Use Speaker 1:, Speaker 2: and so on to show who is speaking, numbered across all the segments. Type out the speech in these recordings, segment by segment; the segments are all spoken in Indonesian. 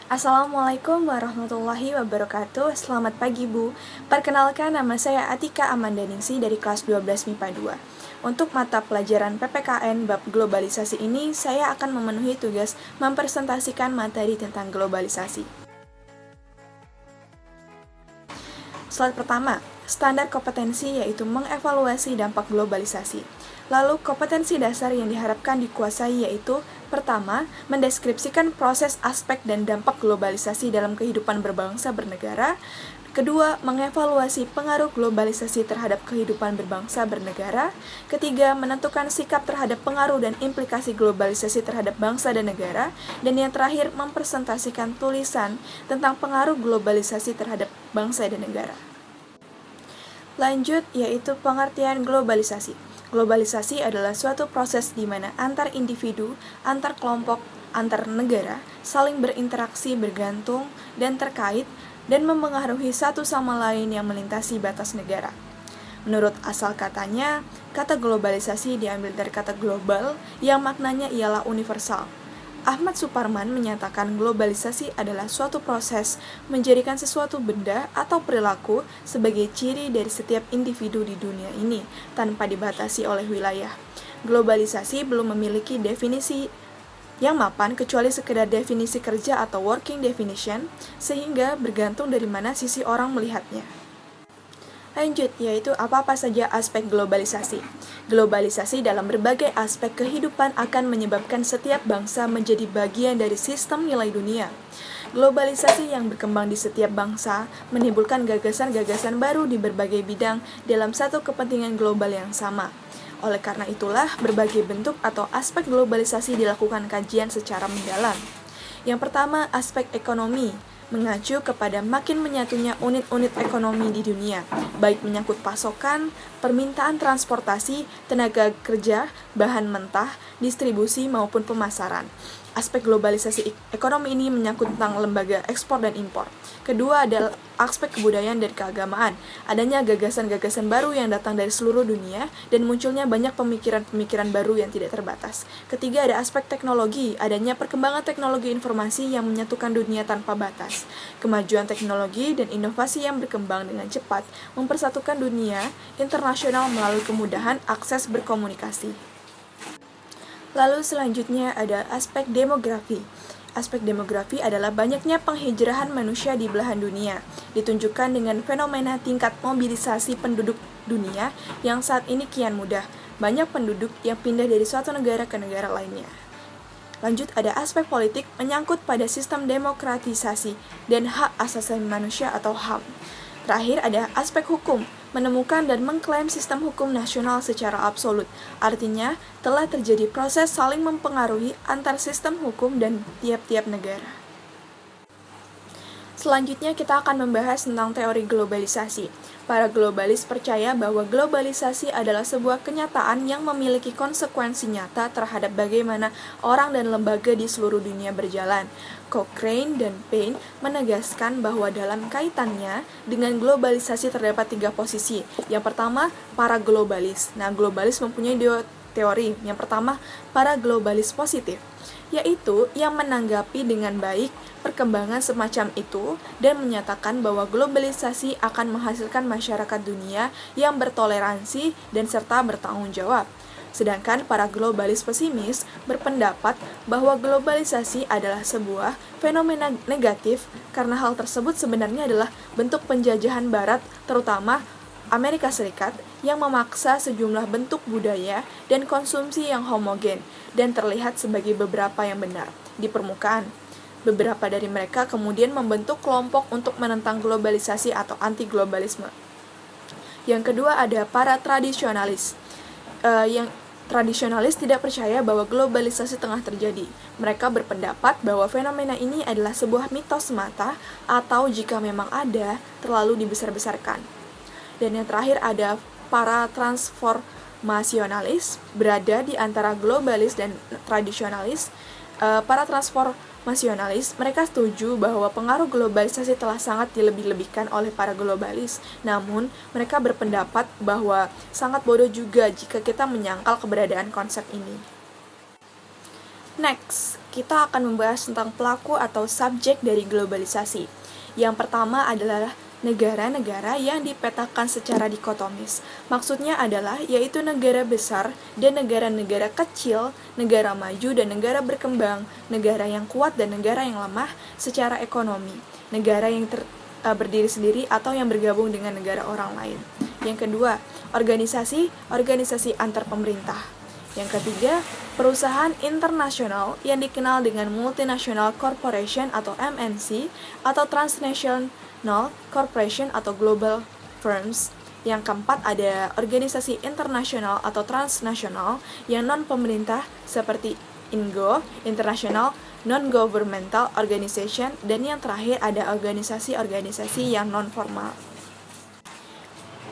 Speaker 1: Assalamualaikum warahmatullahi wabarakatuh. Selamat pagi Bu. Perkenalkan, nama saya Atika Amandaningsi dari kelas 12 MIPA 2. Untuk mata pelajaran PPKN bab globalisasi ini, saya akan memenuhi tugas mempresentasikan materi tentang globalisasi. Slide pertama, standar kompetensi yaitu mengevaluasi dampak globalisasi. Lalu, kompetensi dasar yang diharapkan dikuasai yaitu pertama, mendeskripsikan proses, aspek, dan dampak globalisasi dalam kehidupan berbangsa bernegara. Kedua, mengevaluasi pengaruh globalisasi terhadap kehidupan berbangsa bernegara. Ketiga, menentukan sikap terhadap pengaruh dan implikasi globalisasi terhadap bangsa dan negara. Dan yang terakhir, mempresentasikan tulisan tentang pengaruh globalisasi terhadap bangsa dan negara. Lanjut, yaitu pengertian globalisasi. Globalisasi adalah suatu proses di mana antar individu, antar kelompok, antar negara saling berinteraksi, bergantung, dan terkait, dan mempengaruhi satu sama lain yang melintasi batas negara. Menurut asal katanya, kata globalisasi diambil dari kata global yang maknanya ialah universal. Ahmad Suparman menyatakan globalisasi adalah suatu proses menjadikan sesuatu benda atau perilaku sebagai ciri dari setiap individu di dunia ini tanpa dibatasi oleh wilayah. Globalisasi belum memiliki definisi yang mapan kecuali sekedar definisi kerja atau working definition, sehingga bergantung dari mana sisi orang melihatnya. Lanjut, yaitu apa-apa saja aspek globalisasi. Globalisasi dalam berbagai aspek kehidupan akan menyebabkan setiap bangsa menjadi bagian dari sistem nilai dunia. Globalisasi yang berkembang di setiap bangsa menimbulkan gagasan-gagasan baru di berbagai bidang dalam satu kepentingan global yang sama. Oleh karena itulah, berbagai bentuk atau aspek globalisasi dilakukan kajian secara mendalam. Yang pertama, aspek ekonomi, mengacu kepada makin menyatunya unit-unit ekonomi di dunia, baik menyangkut pasokan, permintaan transportasi, tenaga kerja, bahan mentah, distribusi maupun pemasaran. Aspek globalisasi ekonomi ini menyangkut tentang lembaga ekspor dan impor. Kedua adalah aspek kebudayaan dan keagamaan. Adanya gagasan-gagasan baru yang datang dari seluruh dunia dan munculnya banyak pemikiran-pemikiran baru yang tidak terbatas. Ketiga ada aspek teknologi. Adanya perkembangan teknologi informasi yang menyatukan dunia tanpa batas. Kemajuan teknologi dan inovasi yang berkembang dengan cepat mempersatukan dunia internasional melalui kemudahan akses berkomunikasi. Lalu selanjutnya ada aspek demografi. Aspek demografi adalah banyaknya penghijrahan manusia di belahan dunia, ditunjukkan dengan fenomena tingkat mobilisasi penduduk dunia yang saat ini kian mudah. Banyak penduduk yang pindah dari suatu negara ke negara lainnya. Lanjut ada aspek politik menyangkut pada sistem demokratisasi dan hak asasi manusia atau HAM. Terakhir ada aspek hukum, menemukan dan mengklaim sistem hukum nasional secara absolut. Artinya, telah terjadi proses saling mempengaruhi antar sistem hukum dan tiap-tiap negara. Selanjutnya kita akan membahas tentang teori globalisasi. Para globalis percaya bahwa globalisasi adalah sebuah kenyataan yang memiliki konsekuensi nyata terhadap bagaimana orang dan lembaga di seluruh dunia berjalan. Cochrane dan Payne menegaskan bahwa dalam kaitannya dengan globalisasi terdapat 3 posisi. Yang pertama, para globalis. Nah, globalis mempunyai 2 teori. Yang pertama, para globalis positif, yaitu yang menanggapi dengan baik perkembangan semacam itu dan menyatakan bahwa globalisasi akan menghasilkan masyarakat dunia yang bertoleransi dan serta bertanggung jawab. Sedangkan para globalis pesimis berpendapat bahwa globalisasi adalah sebuah fenomena negatif karena hal tersebut sebenarnya adalah bentuk penjajahan Barat, terutama Amerika Serikat, yang memaksa sejumlah bentuk budaya dan konsumsi yang homogen dan terlihat sebagai beberapa yang benar di permukaan. Beberapa dari mereka kemudian membentuk kelompok untuk menentang globalisasi atau anti-globalisme. Yang kedua ada para tradisionalis. Yang tradisionalis tidak percaya bahwa globalisasi tengah terjadi. Mereka berpendapat bahwa fenomena ini adalah sebuah mitos semata atau jika memang ada, terlalu dibesar-besarkan. Dan yang terakhir ada para transformasionalis, berada di antara globalis dan tradisionalis. Para transformasionalis, mereka setuju bahwa pengaruh globalisasi telah sangat dilebih-lebihkan oleh para globalis. Namun, mereka berpendapat bahwa sangat bodoh juga jika kita menyangkal keberadaan konsep ini. Next, kita akan membahas tentang pelaku atau subjek dari globalisasi. Yang pertama adalah negara-negara yang dipetakan secara dikotomis. Maksudnya adalah yaitu negara besar dan negara-negara kecil, negara maju dan negara berkembang, negara yang kuat dan negara yang lemah secara ekonomi, negara yang berdiri sendiri atau yang bergabung dengan negara orang lain. Yang kedua, organisasi antar pemerintah. Yang ketiga, perusahaan internasional yang dikenal dengan multinational corporation atau MNC atau transnational corporation atau global firms. Yang keempat ada organisasi internasional atau transnasional yang non-pemerintah seperti INGO, International Non-Governmental Organization, dan yang terakhir ada organisasi-organisasi yang non-formal.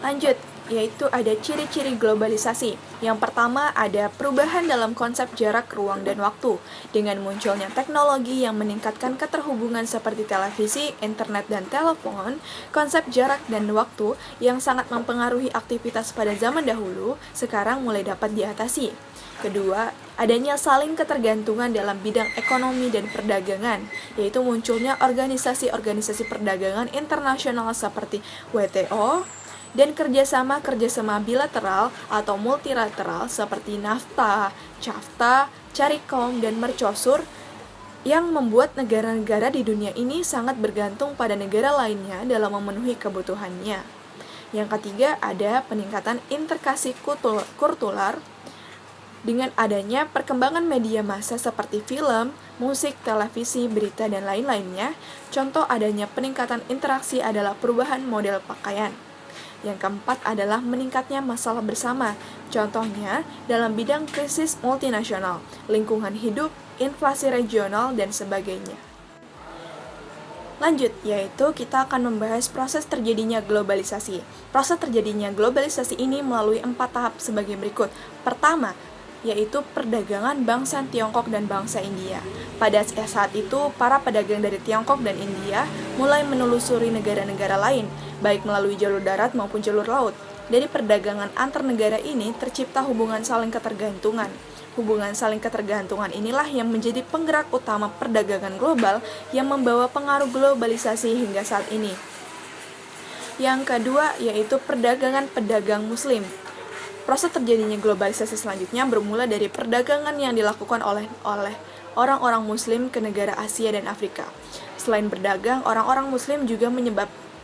Speaker 1: Lanjut, yaitu ada ciri-ciri globalisasi. Yang pertama ada perubahan dalam konsep jarak, ruang, dan waktu. Dengan munculnya teknologi yang meningkatkan keterhubungan seperti televisi, internet, dan telepon, konsep jarak dan waktu yang sangat mempengaruhi aktivitas pada zaman dahulu, sekarang mulai dapat diatasi. Kedua, adanya saling ketergantungan dalam bidang ekonomi dan perdagangan, yaitu munculnya organisasi-organisasi perdagangan internasional seperti WTO, dan kerjasama bilateral atau multilateral seperti NAFTA, CAFTA, CARICOM, dan Mercosur yang membuat negara-negara di dunia ini sangat bergantung pada negara lainnya dalam memenuhi kebutuhannya. Yang ketiga, ada peningkatan integrasi kultural dengan adanya perkembangan media massa seperti film, musik, televisi, berita, dan lain-lainnya. Contoh adanya peningkatan interaksi adalah perubahan model pakaian. Yang keempat adalah meningkatnya masalah bersama, contohnya dalam bidang krisis multinasional, lingkungan hidup, inflasi regional, dan sebagainya. Lanjut, yaitu kita akan membahas proses terjadinya globalisasi. Proses terjadinya globalisasi ini melalui 4 tahap sebagai berikut. Pertama, yaitu perdagangan bangsa Tiongkok dan bangsa India. Pada saat itu, para pedagang dari Tiongkok dan India mulai menelusuri negara-negara lain, baik melalui jalur darat maupun jalur laut. Dari perdagangan antar negara ini tercipta hubungan saling ketergantungan. Hubungan saling ketergantungan inilah yang menjadi penggerak utama perdagangan global yang membawa pengaruh globalisasi hingga saat ini. Yang kedua, yaitu perdagangan pedagang muslim. Proses terjadinya globalisasi selanjutnya bermula dari perdagangan yang dilakukan oleh orang-orang muslim ke negara Asia dan Afrika. Selain berdagang, orang-orang muslim juga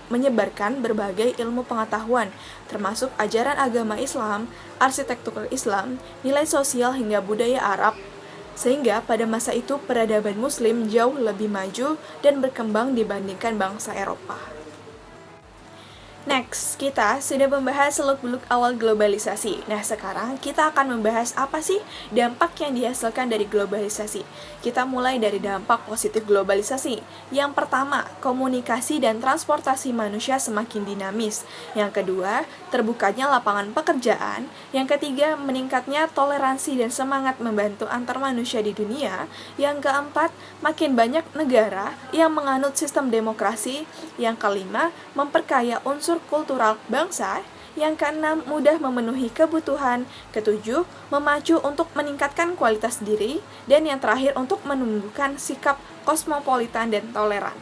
Speaker 1: menyebarkan berbagai ilmu pengetahuan, termasuk ajaran agama Islam, arsitektur Islam, nilai sosial hingga budaya Arab, sehingga pada masa itu peradaban muslim jauh lebih maju dan berkembang dibandingkan bangsa Eropa. Next, kita sudah membahas seluk-beluk awal globalisasi. Nah, sekarang kita akan membahas apa sih dampak yang dihasilkan dari globalisasi. Kita mulai dari dampak positif globalisasi. Yang pertama, komunikasi dan transportasi manusia semakin dinamis. Yang kedua, terbukanya lapangan pekerjaan. Yang ketiga, meningkatnya toleransi dan semangat membantu antar manusia di dunia. Yang keempat, makin banyak negara yang menganut sistem demokrasi. Yang kelima, memperkaya unsur kultural bangsa. Yang keenam, mudah memenuhi kebutuhan. Ketujuh, memacu untuk meningkatkan kualitas diri. Dan yang terakhir, untuk menumbuhkan sikap kosmopolitan dan toleran.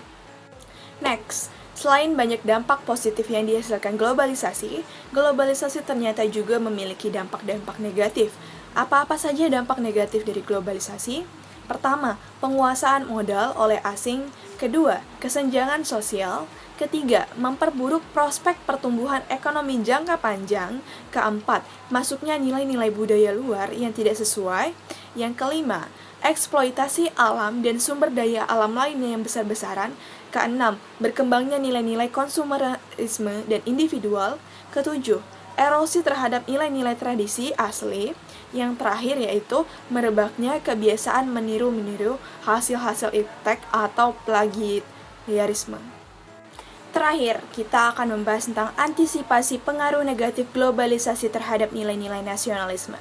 Speaker 1: Next, selain banyak dampak positif yang dihasilkan globalisasi, globalisasi ternyata juga memiliki dampak-dampak negatif. Apa-apa saja dampak negatif dari globalisasi? Pertama, penguasaan modal oleh asing. Kedua, kesenjangan sosial. Ketiga, memperburuk prospek pertumbuhan ekonomi jangka panjang. Keempat, masuknya nilai-nilai budaya luar yang tidak sesuai. Yang kelima, eksploitasi alam dan sumber daya alam lainnya yang besar-besaran. Keenam, berkembangnya nilai-nilai konsumerisme dan individual. Ketujuh, erosi terhadap nilai-nilai tradisi asli. Yang terakhir yaitu merebaknya kebiasaan meniru-meniru hasil-hasil iptek atau plagiarisme. Terakhir, kita akan membahas tentang antisipasi pengaruh negatif globalisasi terhadap nilai-nilai nasionalisme.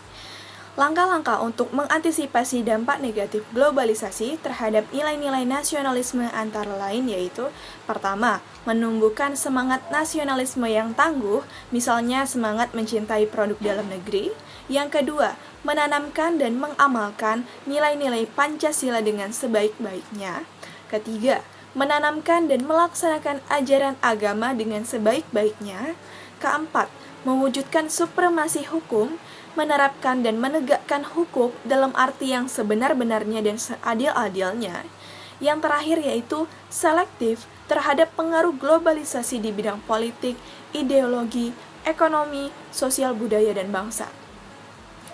Speaker 1: Langkah-langkah untuk mengantisipasi dampak negatif globalisasi terhadap nilai-nilai nasionalisme antara lain yaitu: pertama, menumbuhkan semangat nasionalisme yang tangguh, misalnya semangat mencintai produk dalam negeri. Yang kedua, menanamkan dan mengamalkan nilai-nilai Pancasila dengan sebaik-baiknya. Ketiga, menanamkan dan melaksanakan ajaran agama dengan sebaik-baiknya. Keempat, mewujudkan supremasi hukum, menerapkan dan menegakkan hukum dalam arti yang sebenar-benarnya dan seadil-adilnya. Yang terakhir yaitu selektif terhadap pengaruh globalisasi di bidang politik, ideologi, ekonomi, sosial budaya, dan bangsa.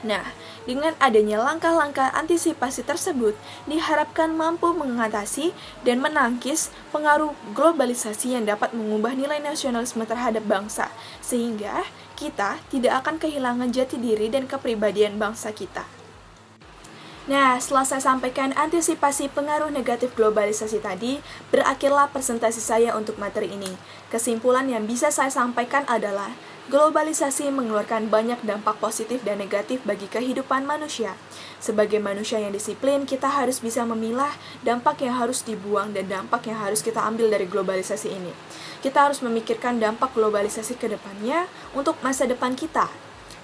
Speaker 1: Nah, dengan adanya langkah-langkah antisipasi tersebut, diharapkan mampu mengatasi dan menangkis pengaruh globalisasi yang dapat mengubah nilai nasionalisme terhadap bangsa, sehingga kita tidak akan kehilangan jati diri dan kepribadian bangsa kita. Nah, setelah saya sampaikan antisipasi pengaruh negatif globalisasi tadi, berakhirlah presentasi saya untuk materi ini. Kesimpulan yang bisa saya sampaikan adalah, globalisasi mengeluarkan banyak dampak positif dan negatif bagi kehidupan manusia. Sebagai manusia yang disiplin, kita harus bisa memilah dampak yang harus dibuang dan dampak yang harus kita ambil dari globalisasi ini. Kita harus memikirkan dampak globalisasi ke depannya untuk masa depan kita.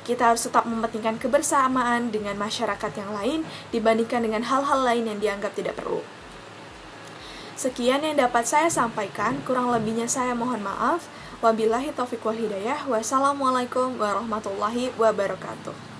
Speaker 1: Kita harus tetap mementingkan kebersamaan dengan masyarakat yang lain dibandingkan dengan hal-hal lain yang dianggap tidak perlu. Sekian yang dapat saya sampaikan, kurang lebihnya saya mohon maaf. Wabillahi taufiq wal hidayah. Wassalamualaikum warahmatullahi wabarakatuh.